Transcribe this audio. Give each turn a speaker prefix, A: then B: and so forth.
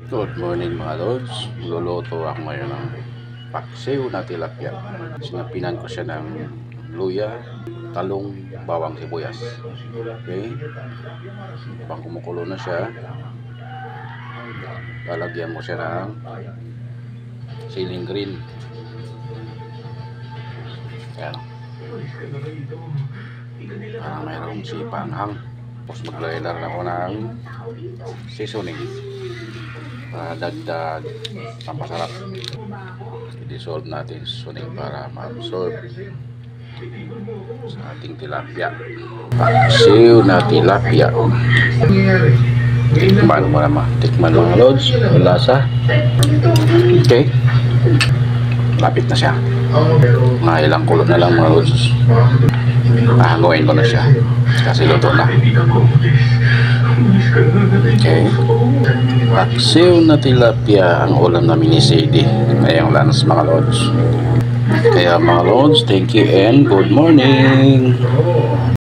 A: Good morning mga lods. Luluto ako ngayon ng paksiw na tilapia. Sinapinan ko siya ng luya, talong, bawang, sibuyas. Okay? Habang kumukulo na siya, lalagyan mo siya ng siling green. Ayan. Parang mayroong sipanghang. Tapos mag-blender ako ng seasoning para dagdag pampasarap. I-dissolve natin seasoning para ma-absorb sa ating tilapia. Paksiw na tilapia. Tikman mo naman. Tikman mga lods. Lasa. Okay. Lapit na siya. Mga ilang kulo na lang mga lods. Hanguin ko na siya kasi luto na. Okay. Paksiw na tilapia ang ulam namin ni Sadie ngayong lunch mga lods. Kaya mga lods, thank you and good morning.